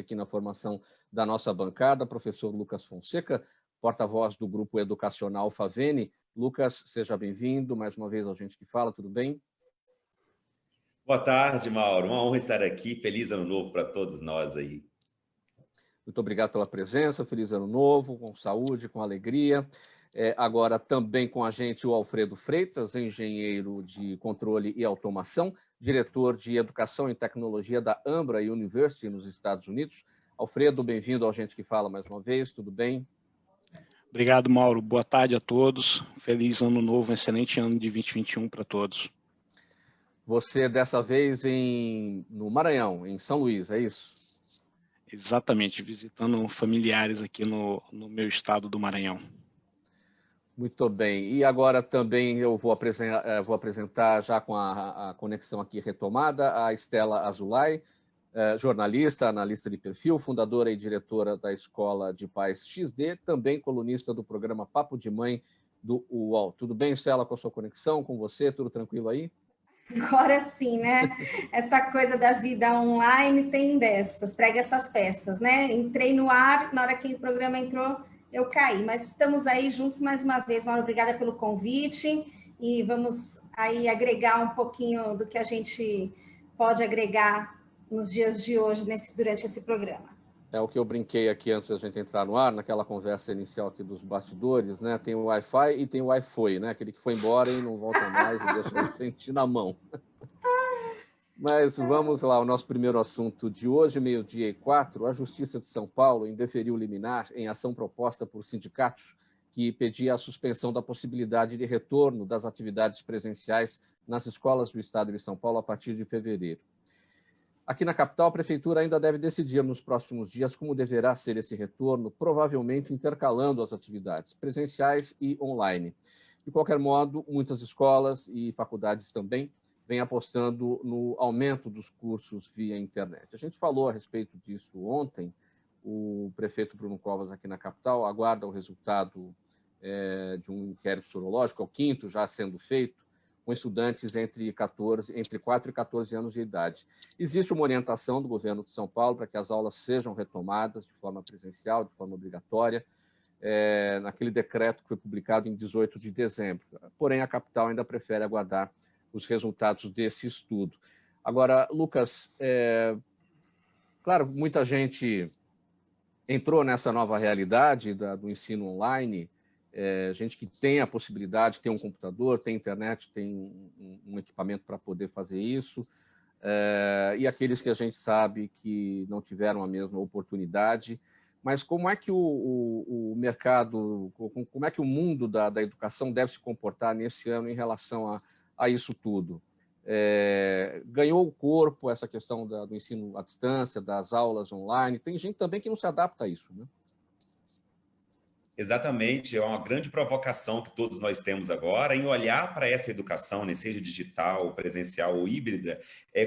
aqui na formação da nossa bancada, professor Lucas Fonseca, porta-voz do Grupo Educacional Favene. Lucas, seja bem-vindo mais uma vez ao Gente que Fala, tudo bem? Boa tarde, Mauro. Uma honra estar aqui. Feliz ano novo para todos nós aí. Muito obrigado pela presença, feliz ano novo, com saúde, com alegria. Agora também com a gente o Alfredo Freitas, engenheiro de controle e automação, diretor de educação e tecnologia da Ambra University nos Estados Unidos. Alfredo, bem-vindo ao Gente que Fala mais uma vez, tudo bem? Obrigado, Mauro. Boa tarde a todos. Feliz ano novo, um excelente ano de 2021 para todos. Você dessa vez no Maranhão, em São Luís, é isso? Exatamente, visitando familiares aqui no meu estado do Maranhão. Muito bem. E agora também eu vou apresentar já com a conexão aqui retomada, a Estela Azulay, jornalista, analista de perfil, fundadora e diretora da Escola de Pais XD, também colunista do programa Papo de Mãe do UOL. Tudo bem, Estela, com a sua conexão, com você? Tudo tranquilo aí? Agora sim, né? Essa coisa da vida online tem dessas, prega essas peças, né? Entrei no ar, na hora que o programa entrou, eu caí. Mas estamos aí juntos mais uma vez, Mauro, obrigada pelo convite e vamos aí agregar um pouquinho do que a gente pode agregar nos dias de hoje, durante esse programa. É o que eu brinquei aqui antes da gente entrar no ar, naquela conversa inicial aqui dos bastidores, né? Tem o Wi-Fi e tem o Wi-Fi, né? Aquele que foi embora e não volta mais e deixa a gente na mão. Mas vamos lá, o nosso primeiro assunto de hoje, 12h04, a Justiça de São Paulo indeferiu liminar em ação proposta por sindicatos que pedia a suspensão da possibilidade de retorno das atividades presenciais nas escolas do estado de São Paulo a partir de fevereiro. Aqui na capital, a Prefeitura ainda deve decidir nos próximos dias como deverá ser esse retorno, provavelmente intercalando as atividades presenciais e online. De qualquer modo, muitas escolas e faculdades também vêm apostando no aumento dos cursos via internet. A gente falou a respeito disso ontem. O prefeito Bruno Covas, aqui na capital, aguarda o resultado de um inquérito sorológico, é o quinto já sendo feito, com estudantes entre 4 e 14 anos de idade. Existe uma orientação do governo de São Paulo para que as aulas sejam retomadas de forma presencial, de forma obrigatória, naquele decreto que foi publicado em 18 de dezembro. Porém, a capital ainda prefere aguardar os resultados desse estudo. Agora, Lucas, claro, muita gente entrou nessa nova realidade do ensino online, gente que tem a possibilidade, tem um computador, tem internet, tem um equipamento para poder fazer isso, e aqueles que a gente sabe que não tiveram a mesma oportunidade. Mas como é que o mercado, como é que o mundo da educação deve se comportar nesse ano em relação a isso tudo? Ganhou o corpo essa questão do ensino à distância, das aulas online? Tem gente também que não se adapta a isso, né? Exatamente, é uma grande provocação que todos nós temos agora em olhar para essa educação, né, seja digital, presencial ou híbrida,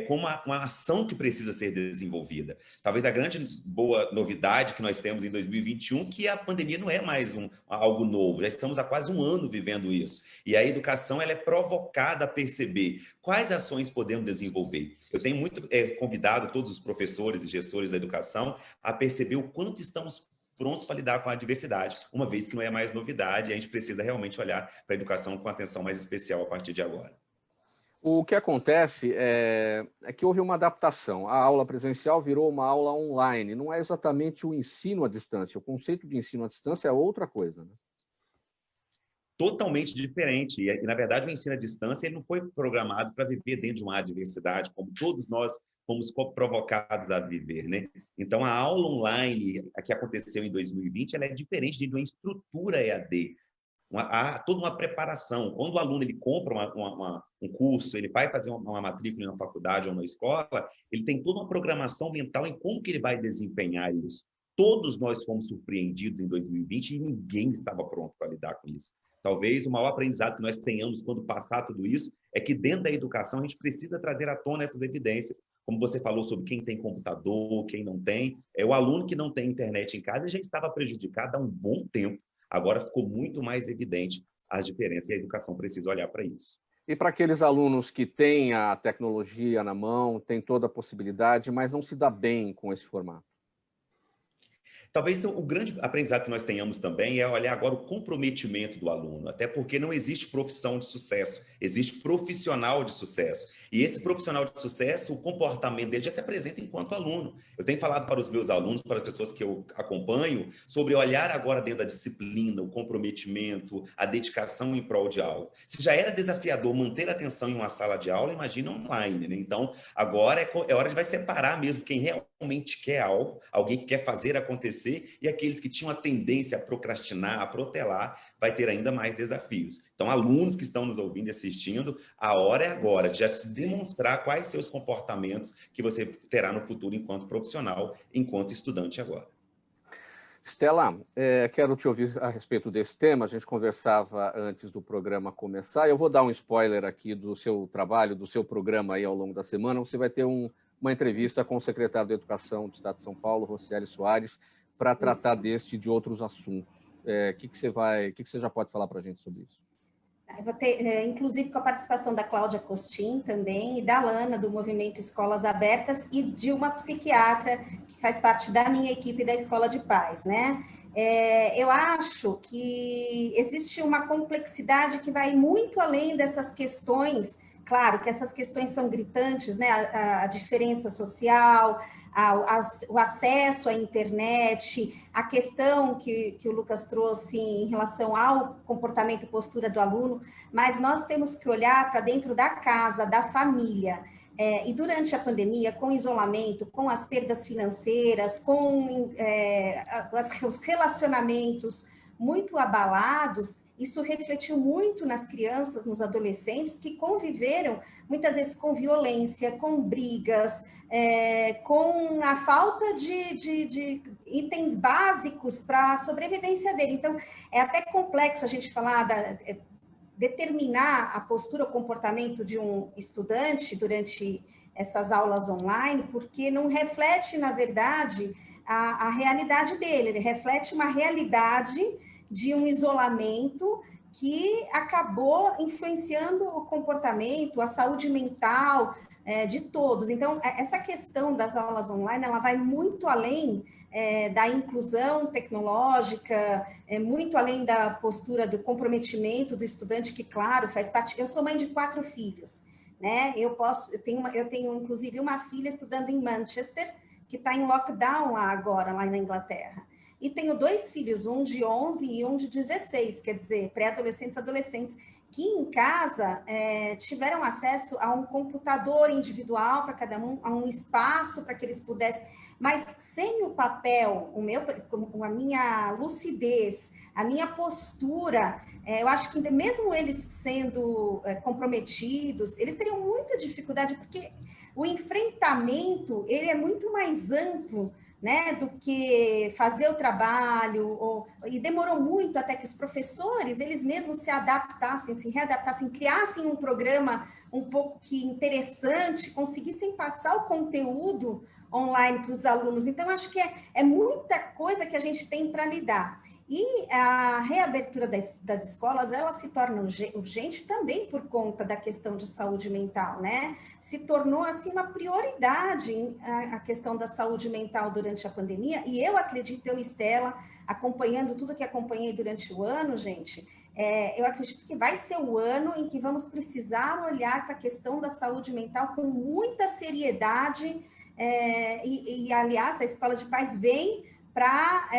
como uma ação que precisa ser desenvolvida. Talvez a grande boa novidade que nós temos em 2021 que a pandemia não é mais algo novo, já estamos há quase um ano vivendo isso. E a educação ela é provocada a perceber quais ações podemos desenvolver. Eu tenho muito convidado todos os professores e gestores da educação a perceber o quanto estamos prontos para lidar com a diversidade, uma vez que não é mais novidade, e a gente precisa realmente olhar para a educação com atenção mais especial a partir de agora. O que acontece é que houve uma adaptação. A aula presencial virou uma aula online, não é exatamente o ensino à distância. O conceito de ensino à distância é outra coisa, né? Totalmente diferente. E, na verdade, o ensino à distância ele não foi programado para viver dentro de uma adversidade, como todos nós fomos provocados a viver, né? Então, a aula online que aconteceu em 2020, ela é diferente de uma estrutura EAD. Há toda uma preparação. Quando o aluno ele compra um curso, ele vai fazer uma matrícula em uma faculdade ou uma escola, ele tem toda uma programação mental em como que ele vai desempenhar isso. Todos nós fomos surpreendidos em 2020 e ninguém estava pronto para lidar com isso. Talvez o maior aprendizado que nós tenhamos quando passar tudo isso é que dentro da educação a gente precisa trazer à tona essas evidências. Como você falou sobre quem tem computador, quem não tem. O aluno que não tem internet em casa já estava prejudicado há um bom tempo. Agora ficou muito mais evidente as diferenças e a educação precisa olhar para isso. E para aqueles alunos que têm a tecnologia na mão, têm toda a possibilidade, mas não se dá bem com esse formato? Talvez o grande aprendizado que nós tenhamos também é olhar agora o comprometimento do aluno, até porque não existe profissão de sucesso, existe profissional de sucesso. E esse profissional de sucesso, o comportamento dele já se apresenta enquanto aluno. Eu tenho falado para os meus alunos, para as pessoas que eu acompanho, sobre olhar agora dentro da disciplina, o comprometimento, a dedicação em prol de algo. Se já era desafiador manter a atenção em uma sala de aula, imagina online, né? Então, agora é hora de vai separar mesmo quem realmente quer algo, alguém que quer fazer acontecer, e aqueles que tinham a tendência a procrastinar, a protelar, vai ter ainda mais desafios. Então, alunos que estão nos ouvindo e assistindo, a hora é agora de já se demonstrar quais seus comportamentos que você terá no futuro enquanto profissional, enquanto estudante agora. Stella, quero te ouvir a respeito desse tema. A gente conversava antes do programa começar. Eu vou dar um spoiler aqui do seu trabalho, do seu programa aí ao longo da semana. Você vai ter uma entrevista com o secretário de Educação do Estado de São Paulo, Rocieli Soares, para tratar deste e de outros assuntos. O que você já pode falar para a gente sobre isso? Eu vou ter, inclusive, com a participação da Cláudia Costin também, e da Lana, do Movimento Escolas Abertas, e de uma psiquiatra que faz parte da minha equipe da Escola de Paz, né? Eu acho que existe uma complexidade que vai muito além dessas questões. Claro que essas questões são gritantes, né? A diferença social, o acesso à internet, a questão que o Lucas trouxe em relação ao comportamento e postura do aluno, mas nós temos que olhar para dentro da casa, da família. E durante a pandemia, com o isolamento, com as perdas financeiras, com os relacionamentos muito abalados, isso refletiu muito nas crianças, nos adolescentes, que conviveram muitas vezes com violência, com brigas, com a falta de itens básicos para a sobrevivência dele. Então, é até complexo a gente falar, determinar a postura, o comportamento de um estudante durante essas aulas online, porque não reflete, na verdade, a realidade dele, ele reflete uma realidade de um isolamento que acabou influenciando o comportamento, a saúde mental de todos. Então, essa questão das aulas online, ela vai muito além da inclusão tecnológica, muito além da postura do comprometimento do estudante, que, claro, faz parte... Eu sou mãe de 4 filhos, né? Eu tenho, inclusive, uma filha estudando em Manchester, que está em lockdown lá agora, lá na Inglaterra. E tenho 2 filhos, um de 11 e um de 16, quer dizer, pré-adolescentes e adolescentes, que em casa tiveram acesso a um computador individual para cada um, a um espaço para que eles pudessem, mas sem o papel, a minha lucidez, a minha postura, eu acho que mesmo eles sendo comprometidos, eles teriam muita dificuldade, porque o enfrentamento, ele é muito mais amplo, né, do que fazer o trabalho, e demorou muito até que os professores, eles mesmos se adaptassem, se readaptassem, criassem um programa um pouco que interessante, conseguissem passar o conteúdo online para os alunos. Então, acho que é muita coisa que a gente tem para lidar. E a reabertura das escolas, ela se torna urgente também por conta da questão de saúde mental, né? Se tornou, assim, uma prioridade a questão da saúde mental durante a pandemia, e eu acredito, eu, Stella, acompanhando tudo que acompanhei durante o ano, gente, eu acredito que vai ser o ano em que vamos precisar olhar para a questão da saúde mental com muita seriedade, aliás, a Escola de Paz vem para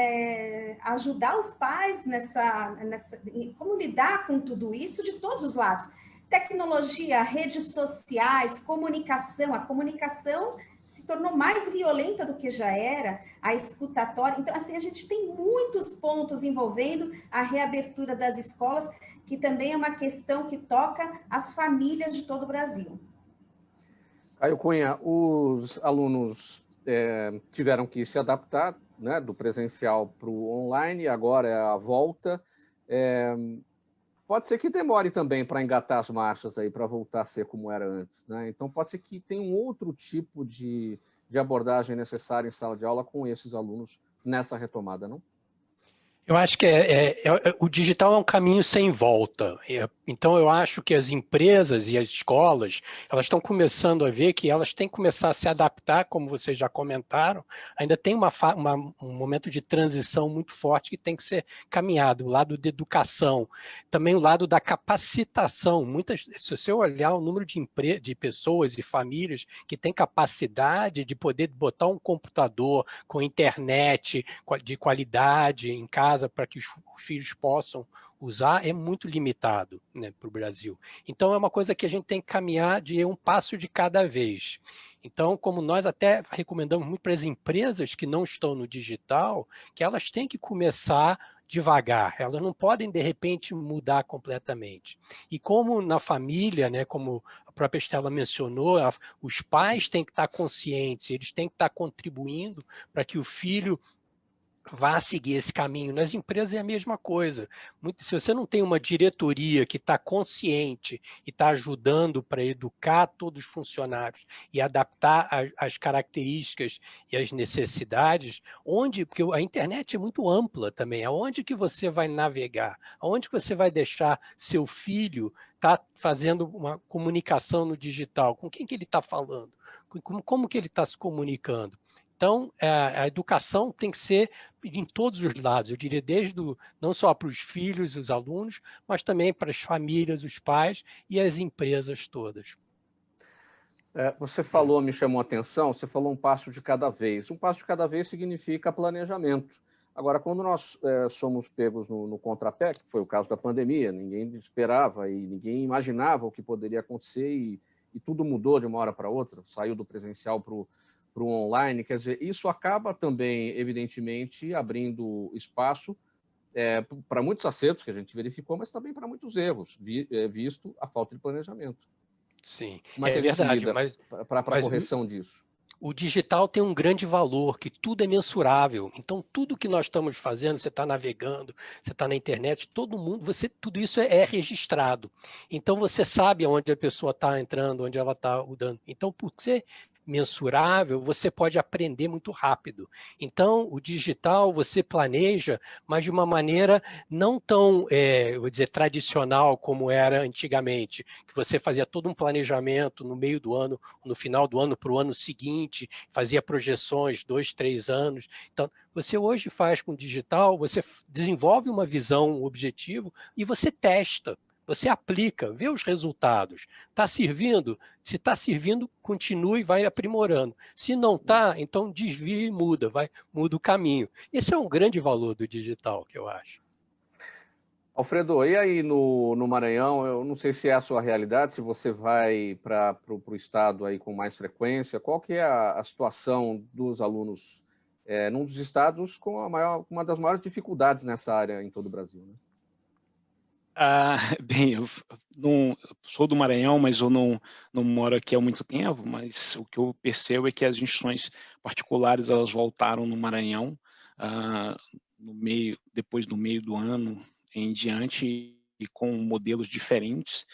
ajudar os pais como lidar com tudo isso de todos os lados. Tecnologia, redes sociais, comunicação. A comunicação se tornou mais violenta do que já era, a escutatória. Então, assim, a gente tem muitos pontos envolvendo a reabertura das escolas, que também é uma questão que toca as famílias de todo o Brasil. Caio Cunha, os alunos tiveram que se adaptar, né, do presencial para o online, agora é a volta. Pode ser que demore também para engatar as marchas aí, para voltar a ser como era antes, né? Então, pode ser que tenha um outro tipo de abordagem necessária em sala de aula com esses alunos nessa retomada, não? Eu acho que o digital é um caminho sem volta. Então, eu acho que as empresas e as escolas, elas estão começando a ver que elas têm que começar a se adaptar, como vocês já comentaram, ainda tem um momento de transição muito forte que tem que ser caminhado, o lado da educação, também o lado da capacitação. Se você olhar o número de pessoas e famílias que têm capacidade de poder botar um computador com internet de qualidade em casa para que os filhos possam usar, é muito limitado, né, para o Brasil. Então, é uma coisa que a gente tem que caminhar de um passo de cada vez. Então, como nós até recomendamos muito para as empresas que não estão no digital, que elas têm que começar devagar, elas não podem, de repente, mudar completamente. E como na família, né, como a própria Estela mencionou, os pais têm que estar conscientes, eles têm que estar contribuindo para que o filho vá seguir esse caminho. Nas empresas é a mesma coisa. Se você não tem uma diretoria que está consciente e está ajudando para educar todos os funcionários e adaptar as características e as necessidades, porque a internet é muito ampla também, aonde que você vai navegar, aonde que você vai deixar seu filho estar fazendo uma comunicação no digital, com quem que ele está falando, como que ele está se comunicando. Então, a educação tem que ser em todos os lados, eu diria, não só para os filhos, os alunos, mas também para as famílias, os pais e as empresas todas. Você falou, me chamou a atenção, você falou um passo de cada vez. Um passo de cada vez significa planejamento. Agora, quando nós somos pegos no contrapé, que foi o caso da pandemia, ninguém esperava e ninguém imaginava o que poderia acontecer e tudo mudou de uma hora para outra, saiu do presencial para o online, quer dizer, isso acaba também, evidentemente, abrindo espaço para muitos acertos que a gente verificou, mas também para muitos erros, visto a falta de planejamento. Sim, como é que a gente verdade, lida para a correção disso? O digital tem um grande valor, que tudo é mensurável. Então, tudo que nós estamos fazendo, você está navegando, você está na internet, todo mundo, tudo isso é registrado. Então, você sabe onde a pessoa está entrando, onde ela está mudando. Então, por ser mensurável, você pode aprender muito rápido. Então, o digital você planeja, mas de uma maneira não tão, eu vou dizer, tradicional como era antigamente, que você fazia todo um planejamento no meio do ano, no final do ano para o ano seguinte, fazia projeções 2, 3 anos. Então, você hoje faz com o digital, você desenvolve uma visão, um objetivo e você testa. Você aplica, vê os resultados. Está servindo? Se está servindo, continue e vai aprimorando. Se não está, então desvia e muda o caminho. Esse é um grande valor do digital, que eu acho. Alfredo, e aí no Maranhão, eu não sei se é a sua realidade, se você vai para o estado aí com mais frequência, qual que é a situação dos alunos num dos estados com uma das maiores dificuldades nessa área em todo o Brasil, né? Bem, eu não sou do Maranhão, mas eu não moro aqui há muito tempo, mas o que eu percebo é que as instituições particulares elas voltaram no Maranhão depois do meio do ano em diante e com modelos diferentes,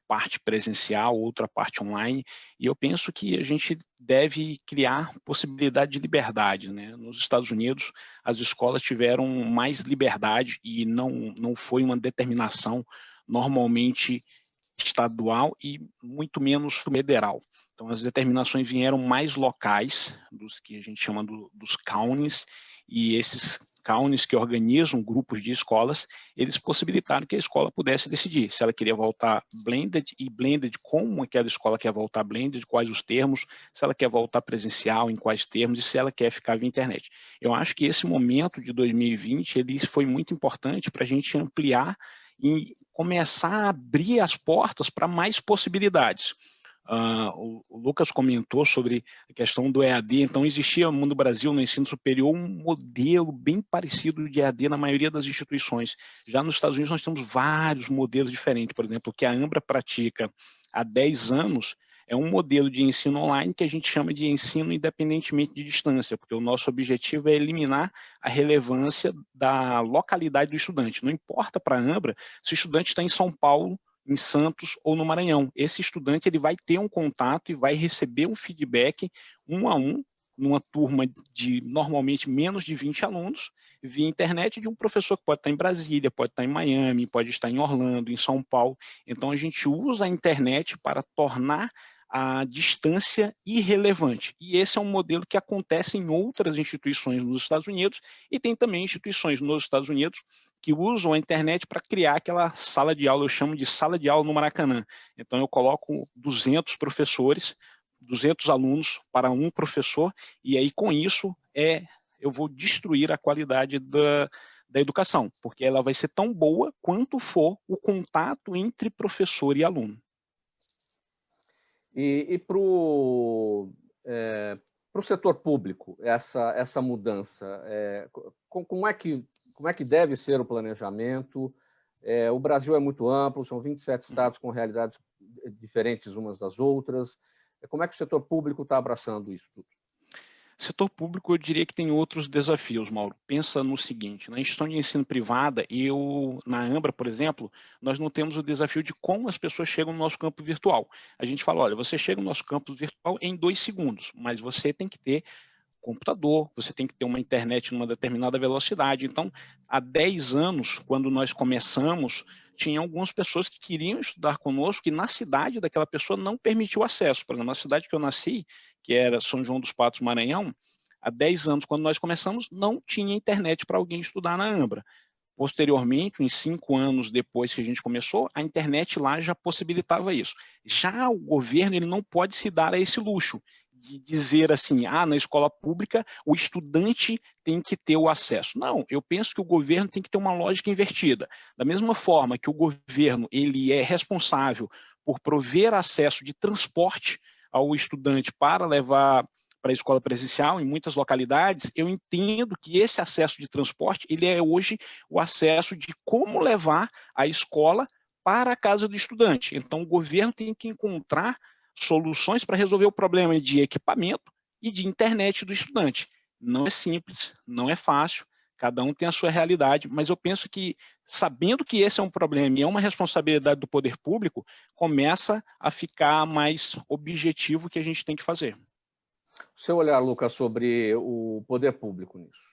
parte presencial, outra parte online, e eu penso que a gente deve criar possibilidade de liberdade, né? Nos Estados Unidos, as escolas tiveram mais liberdade e não foi uma determinação normalmente estadual e muito menos federal. Então, as determinações vieram mais locais, dos que a gente chama dos counties, e esses counties que organizam grupos de escolas, eles possibilitaram que a escola pudesse decidir se ela queria voltar blended e blended, como aquela escola quer voltar blended, quais os termos, se ela quer voltar presencial, em quais termos, e se ela quer ficar via internet. Eu acho que esse momento de 2020 ele foi muito importante para a gente ampliar e começar a abrir as portas para mais possibilidades. O Lucas comentou sobre a questão do EAD, então existia no Brasil, no ensino superior, um modelo bem parecido de EAD na maioria das instituições. Já nos Estados Unidos nós temos vários modelos diferentes, por exemplo, o que a Ambra pratica há 10 anos é um modelo de ensino online que a gente chama de ensino independentemente de distância, porque o nosso objetivo é eliminar a relevância da localidade do estudante. Não importa para a Ambra se o estudante está em São Paulo, em Santos ou no Maranhão. Esse estudante ele vai ter um contato e vai receber um feedback 1 a 1 numa turma de, normalmente, menos de 20 alunos, via internet, de um professor que pode estar em Brasília, pode estar em Miami, pode estar em Orlando, em São Paulo. Então, a gente usa a internet para tornar a distância irrelevante. E esse é um modelo que acontece em outras instituições nos Estados Unidos, e tem também instituições nos Estados Unidos que usam a internet para criar aquela sala de aula, eu chamo de sala de aula no Maracanã. Então, eu coloco 200 professores, 200 alunos para um professor, e aí, com isso, eu vou destruir a qualidade da educação, porque ela vai ser tão boa quanto for o contato entre professor e aluno. E para o setor público, essa mudança, como é que deve ser o planejamento? O Brasil é muito amplo, são 27 estados com realidades diferentes umas das outras. Como é que o setor público está abraçando isso tudo? Setor público, eu diria que tem outros desafios, Mauro. Pensa no seguinte, na instituição de ensino privada, na Ambra, por exemplo, nós não temos o desafio de como as pessoas chegam no nosso campo virtual. A gente fala, olha, você chega no nosso campo virtual em 2 segundos, mas você tem que ter computador, você tem que ter uma internet numa determinada velocidade. Então, há 10 anos, quando nós começamos, tinha algumas pessoas que queriam estudar conosco e na cidade daquela pessoa não permitiu acesso. Por exemplo, na cidade que eu nasci, que era São João dos Patos, Maranhão, há 10 anos, quando nós começamos, não tinha internet para alguém estudar na Ambra. Posteriormente, uns 5 anos depois que a gente começou, a internet lá já possibilitava isso. Já o governo ele não pode se dar a esse luxo de dizer assim, na escola pública o estudante tem que ter o acesso. Não, eu penso que o governo tem que ter uma lógica invertida. Da mesma forma que o governo ele é responsável por prover acesso de transporte ao estudante para levar para a escola presencial em muitas localidades, eu entendo que esse acesso de transporte ele é hoje o acesso de como levar a escola para a casa do estudante. Então, o governo tem que encontrar soluções para resolver o problema de equipamento e de internet do estudante. Não é simples, não é fácil, cada um tem a sua realidade, mas eu penso que, sabendo que esse é um problema e é uma responsabilidade do poder público, começa a ficar mais objetivo o que a gente tem que fazer. O seu olhar, Lucas, sobre o poder público nisso?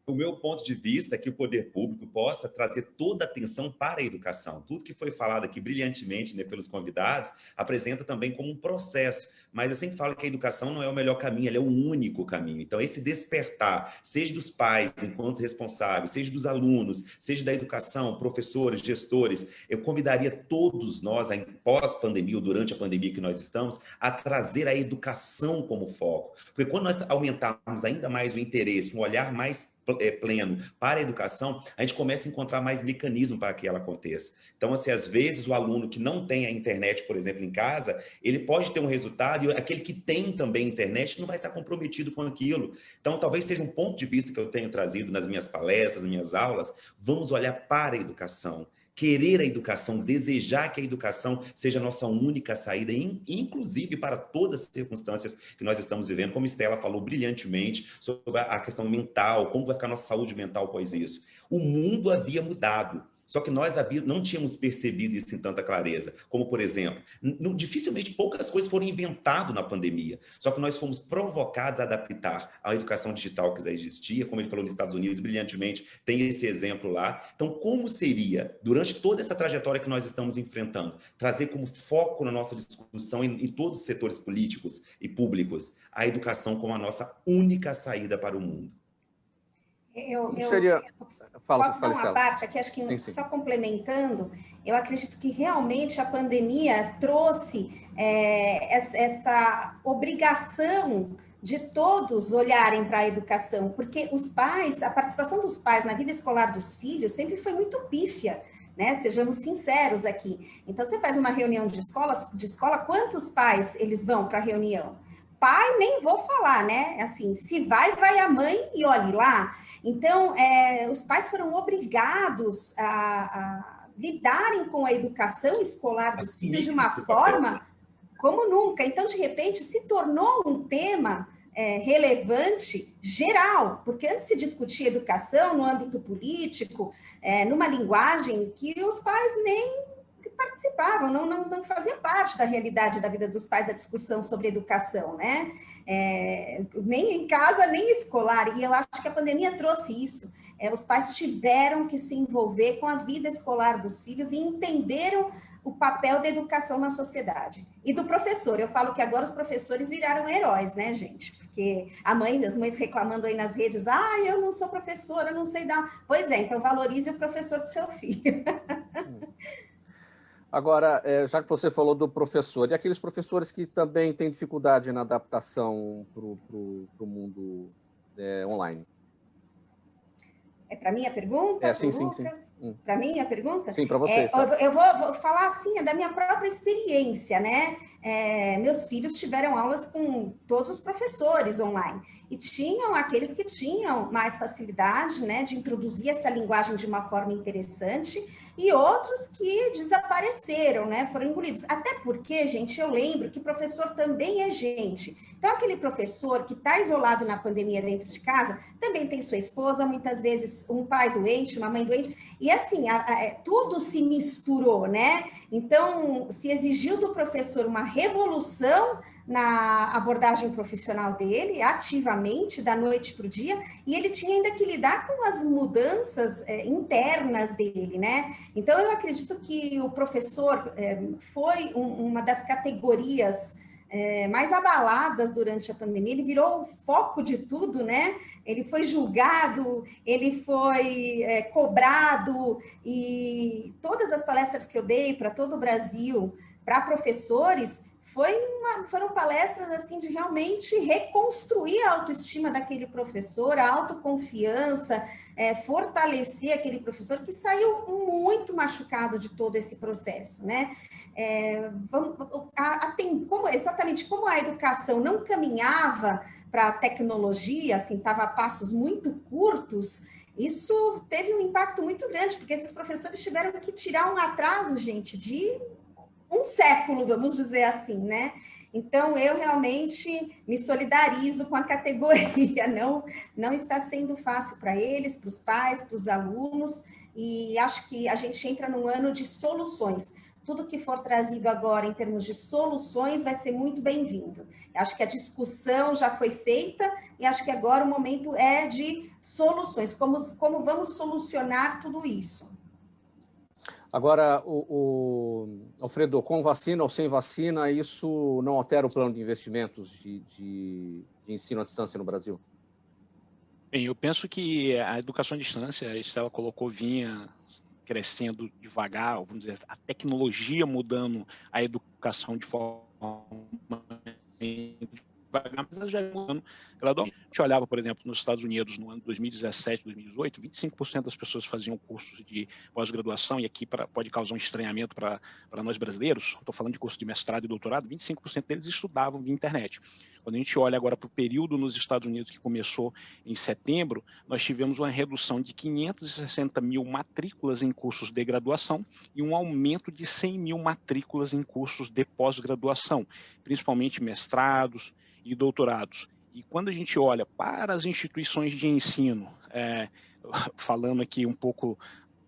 O meu ponto de vista é que o poder público possa trazer toda a atenção para a educação. Tudo que foi falado aqui brilhantemente, né, pelos convidados, apresenta também como um processo. Mas eu sempre falo que a educação não é o melhor caminho, ela é o único caminho. Então, esse despertar, seja dos pais enquanto responsáveis, seja dos alunos, seja da educação, professores, gestores, eu convidaria todos nós, pós-pandemia ou durante a pandemia que nós estamos, a trazer a educação como foco. Porque quando nós aumentarmos ainda mais o interesse, um olhar mais pleno para a educação, a gente começa a encontrar mais mecanismo para que ela aconteça. Então, assim, às vezes o aluno que não tem a internet, por exemplo, em casa, ele pode ter um resultado e aquele que tem também internet não vai estar comprometido com aquilo. Então, talvez seja um ponto de vista que eu tenho trazido nas minhas palestras, nas minhas aulas, vamos olhar para a educação. Querer a educação, desejar que a educação seja a nossa única saída, inclusive para todas as circunstâncias que nós estamos vivendo, como Estela falou brilhantemente sobre a questão mental, como vai ficar a nossa saúde mental após isso. O mundo havia mudado, só que nós não tínhamos percebido isso em tanta clareza. Como, por exemplo, dificilmente poucas coisas foram inventadas na pandemia, só que nós fomos provocados a adaptar a educação digital que já existia, como ele falou nos Estados Unidos brilhantemente, tem esse exemplo lá. Então, como seria, durante toda essa trajetória que nós estamos enfrentando, trazer como foco na nossa discussão em todos os setores políticos e públicos, a educação como a nossa única saída para o mundo? Posso dar uma parte aqui, acho que sim. Só complementando, eu acredito que realmente a pandemia trouxe essa obrigação de todos olharem para a educação, porque os pais, a participação dos pais na vida escolar dos filhos sempre foi muito pífia, né? Sejamos sinceros aqui. Então, você faz uma reunião de escola, quantos pais eles vão para a reunião? Pai, nem vou falar, né? Assim, se vai a mãe e olhe lá. Então, os pais foram obrigados a lidarem com a educação escolar dos filhos de uma forma como nunca. Então, de repente, se tornou um tema relevante, geral, porque antes se discutia educação no âmbito político, numa linguagem que os pais nem participavam, não faziam parte da realidade da vida dos pais a discussão sobre educação, né? Nem em casa, nem escolar. E eu acho que a pandemia trouxe isso. Os pais tiveram que se envolver com a vida escolar dos filhos e entenderam o papel da educação na sociedade. E do professor, eu falo que agora os professores viraram heróis, né, gente? Porque as mães reclamando aí nas redes, eu não sou professora, eu não sei dar... Pois é, então valorize o professor do seu filho. Agora, já que você falou do professor, e aqueles professores que também têm dificuldade na adaptação para o mundo online? É para mim a pergunta? Sim. Para mim a pergunta? Sim, para você. Eu vou falar assim, da minha própria experiência, né? Meus filhos tiveram aulas com todos os professores online. E tinham aqueles que tinham mais facilidade, né, de introduzir essa linguagem de uma forma interessante, e outros que desapareceram, né? Foram engolidos. Até porque, gente, eu lembro que professor também é gente. Então, aquele professor que está isolado na pandemia dentro de casa, também tem sua esposa, muitas vezes um pai doente, uma mãe doente, e assim, tudo se misturou, né? Então, se exigiu do professor uma revolução na abordagem profissional dele, ativamente, da noite para o dia, e ele tinha ainda que lidar com as mudanças internas dele, né? Então, eu acredito que o professor foi uma das categorias mais abaladas durante a pandemia. Ele virou o foco de tudo, né? Ele foi julgado, ele foi cobrado, e todas as palestras que eu dei para todo o Brasil, para professores, foram palestras assim de realmente reconstruir a autoestima daquele professor, a autoconfiança, fortalecer aquele professor que saiu muito machucado de todo esse processo, né? Exatamente como a educação não caminhava para a tecnologia, assim, estava a passos muito curtos, isso teve um impacto muito grande, porque esses professores tiveram que tirar um atraso, gente, de um século, vamos dizer assim, né? Então, eu realmente me solidarizo com a categoria, não está sendo fácil para eles, para os pais, para os alunos, e acho que a gente entra num ano de soluções. Tudo que for trazido agora em termos de soluções vai ser muito bem-vindo. Acho que a discussão já foi feita e acho que agora o momento é de soluções, como vamos solucionar tudo isso. Agora, Alfredo, com vacina ou sem vacina, isso não altera o plano de investimentos de ensino à distância no Brasil? Bem, eu penso que a educação à distância, a Estela colocou, vinha crescendo devagar, vamos dizer, a tecnologia mudando a educação de forma devagar, mas ela já mudando gradualmente. A gente olhava, por exemplo, nos Estados Unidos, no ano 2017, 2018, 25% das pessoas faziam cursos de pós-graduação, e aqui pode causar um estranhamento para nós brasileiros, estou falando de curso de mestrado e doutorado, 25% deles estudavam via internet. Quando a gente olha agora para o período nos Estados Unidos que começou em setembro, nós tivemos uma redução de 560 mil matrículas em cursos de graduação e um aumento de 100 mil matrículas em cursos de pós-graduação, principalmente mestrados e doutorados. E quando a gente olha para as instituições de ensino, falando aqui um pouco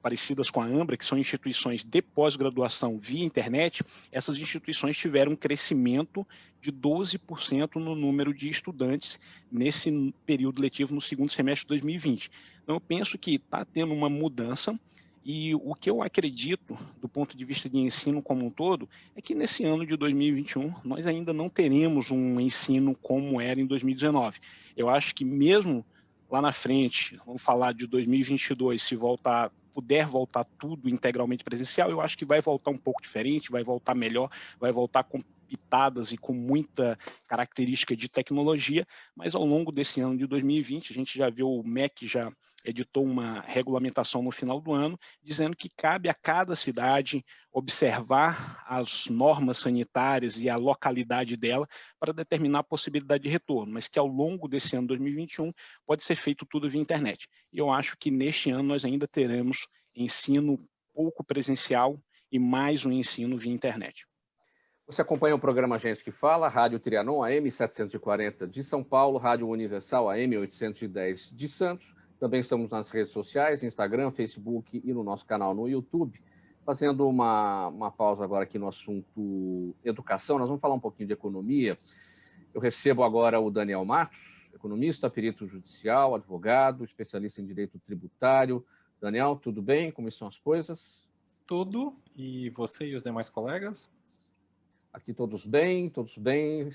parecidas com a AMBRA, que são instituições de pós-graduação via internet, essas instituições tiveram um crescimento de 12% no número de estudantes nesse período letivo no segundo semestre de 2020. Então, eu penso que está tendo uma mudança, e o que eu acredito, do ponto de vista de ensino como um todo, é que nesse ano de 2021, nós ainda não teremos um ensino como era em 2019. Eu acho que mesmo lá na frente, vamos falar de 2022, se puder voltar tudo integralmente presencial, eu acho que vai voltar um pouco diferente, vai voltar melhor, vai voltar com pitadas e com muita característica de tecnologia, mas ao longo desse ano de 2020, a gente já viu, o MEC já editou uma regulamentação no final do ano, dizendo que cabe a cada cidade observar as normas sanitárias e a localidade dela para determinar a possibilidade de retorno, mas que ao longo desse ano 2021 pode ser feito tudo via internet. E eu acho que neste ano nós ainda teremos ensino pouco presencial e mais um ensino via internet. Você acompanha o programa Gente que Fala, Rádio Trianon, AM 740 de São Paulo, Rádio Universal, AM 810 de Santos. Também estamos nas redes sociais, Instagram, Facebook e no nosso canal no YouTube. Fazendo uma pausa agora aqui no assunto educação, nós vamos falar um pouquinho de economia. Eu recebo agora o Daniel Matos, economista, perito judicial, advogado, especialista em direito tributário. Daniel, tudo bem? Como estão as coisas? Tudo. E você e os demais colegas? Aqui todos bem, todos bem.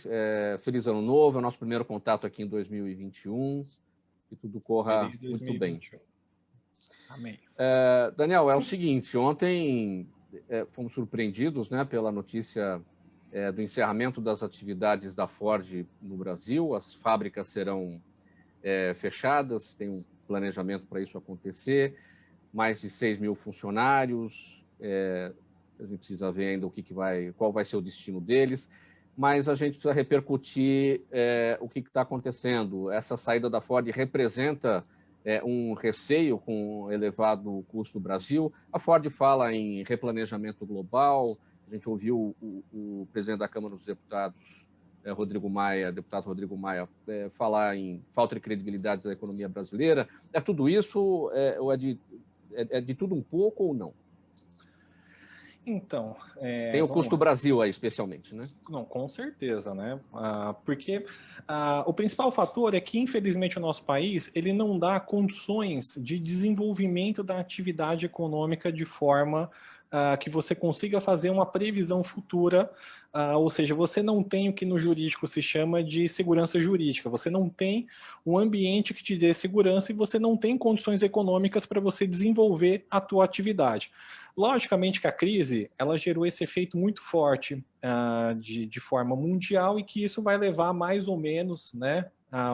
Feliz ano novo, é o nosso primeiro contato aqui em 2021. Que tudo corra muito bem. Amém. Daniel, é o seguinte, ontem fomos surpreendidos, né, pela notícia do encerramento das atividades da Ford no Brasil. As fábricas serão fechadas, tem um planejamento para isso acontecer, mais de 6 mil funcionários, a gente precisa ver ainda qual vai ser o destino deles, mas a gente precisa repercutir o que está acontecendo. Essa saída da Ford representa um receio com elevado custo do Brasil. A Ford fala em replanejamento global, a gente ouviu o presidente da Câmara dos Deputados, deputado Rodrigo Maia, falar em falta de credibilidade da economia brasileira. É tudo isso, ou é de tudo um pouco ou não? Então, tem o custo Brasil aí, especialmente, né? Não, com certeza, né? Porque o principal fator é que, infelizmente, o nosso país ele não dá condições de desenvolvimento da atividade econômica de forma que você consiga fazer uma previsão futura, ou seja, você não tem o que no jurídico se chama de segurança jurídica, você não tem um ambiente que te dê segurança e você não tem condições econômicas para você desenvolver a tua atividade. Logicamente que a crise, ela gerou esse efeito muito forte de forma mundial e que isso vai levar mais ou menos, né,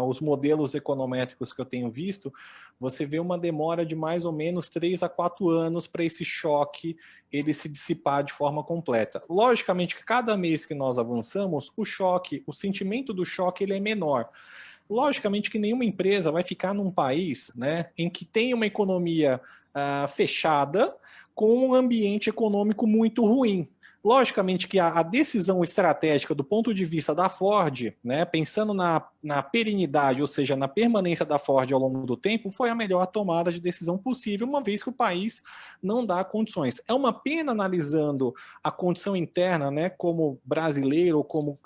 os modelos econométricos que eu tenho visto, você vê uma demora de mais ou menos 3 a 4 anos para esse choque ele se dissipar de forma completa. Logicamente que cada mês que nós avançamos, o sentimento do choque ele é menor. Logicamente que nenhuma empresa vai ficar num país, né, em que tem uma economia fechada com um ambiente econômico muito ruim. Logicamente que a decisão estratégica do ponto de vista da Ford, né, pensando na perenidade, ou seja, na permanência da Ford ao longo do tempo, foi a melhor tomada de decisão possível, uma vez que o país não dá condições. É uma pena analisando a condição interna, né, como brasileiro ou como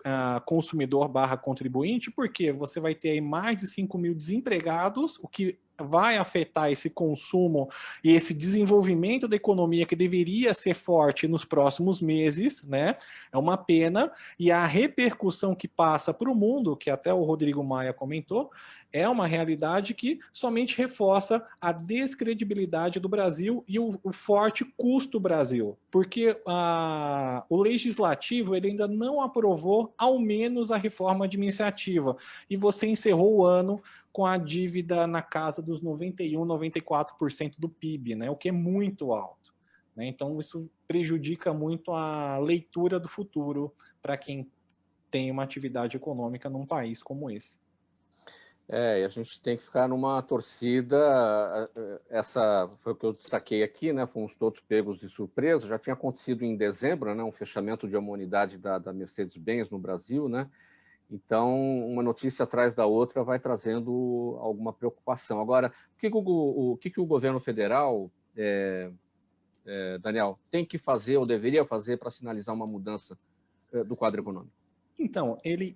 consumidor / contribuinte, porque você vai ter aí mais de 5 mil desempregados, o que vai afetar esse consumo e esse desenvolvimento da economia que deveria ser forte nos próximos meses, né? É uma pena, e a repercussão que passa para o mundo, que até o Rodrigo Maia comentou, é uma realidade que somente reforça a descredibilidade do Brasil e o forte custo Brasil, porque o legislativo ele ainda não aprovou ao menos a reforma administrativa, e você encerrou o ano com a dívida na casa dos 91%, 94% do PIB, né? O que é muito alto, né? Então, isso prejudica muito a leitura do futuro para quem tem uma atividade econômica num país como esse. E a gente tem que ficar numa torcida. Essa foi o que eu destaquei aqui, né? Fomos todos pegos de surpresa. Já tinha acontecido em dezembro, né? Um fechamento de uma unidade da Mercedes-Benz no Brasil, né? Então, uma notícia atrás da outra vai trazendo alguma preocupação. Agora, o que o governo federal, Daniel, tem que fazer ou deveria fazer para sinalizar uma mudança do quadro econômico? Então, ele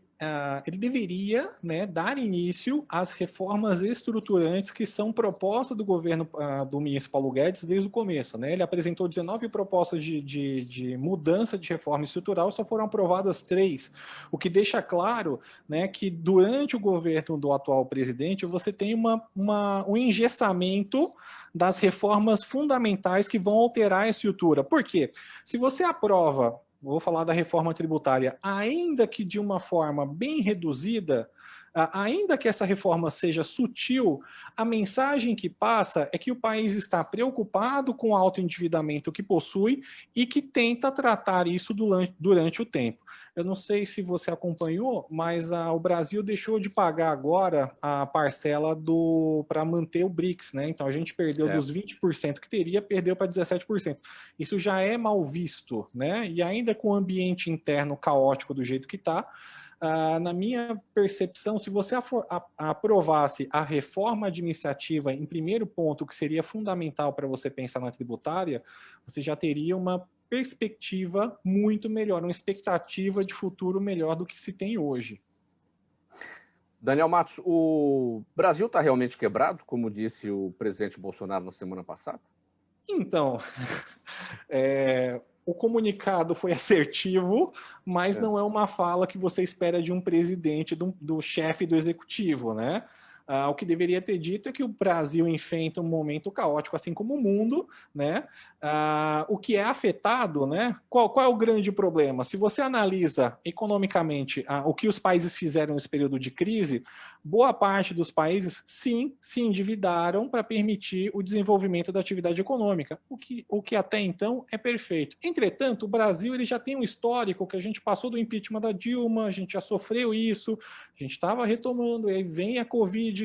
deveria, né, dar início às reformas estruturantes que são propostas do governo do ministro Paulo Guedes desde o começo, né? Ele apresentou 19 propostas de mudança de reforma estrutural, só foram aprovadas 3, o que deixa claro, né, que durante o governo do atual presidente você tem um engessamento das reformas fundamentais que vão alterar a estrutura. Por quê? Se você aprova, vou falar da reforma tributária, ainda que de uma forma bem reduzida, ainda que essa reforma seja sutil, a mensagem que passa é que o país está preocupado com o alto endividamento que possui e que tenta tratar isso durante o tempo. Eu não sei se você acompanhou, mas o Brasil deixou de pagar agora a parcela para manter o BRICS, né? Então a gente perdeu dos 20% que teria, perdeu para 17%. Isso já é mal visto, né? E ainda com o ambiente interno caótico do jeito que está, na minha percepção, se você aprovasse a reforma administrativa em primeiro ponto, que seria fundamental para você pensar na tributária, você já teria uma perspectiva muito melhor, uma expectativa de futuro melhor do que se tem hoje. Daniel Matos, o Brasil está realmente quebrado, como disse o presidente Bolsonaro na semana passada? Então, o comunicado foi assertivo, mas não é uma fala que você espera de um presidente, do chefe do executivo, né? O que deveria ter dito é que o Brasil enfrenta um momento caótico, assim como o mundo, né? O que é afetado, né? Qual é o grande problema? Se você analisa economicamente o que os países fizeram nesse período de crise, boa parte dos países, sim, se endividaram para permitir o desenvolvimento da atividade econômica, o que até então é perfeito. Entretanto, o Brasil ele já tem um histórico que a gente passou do impeachment da Dilma, a gente já sofreu isso, a gente estava retomando, e aí vem a Covid.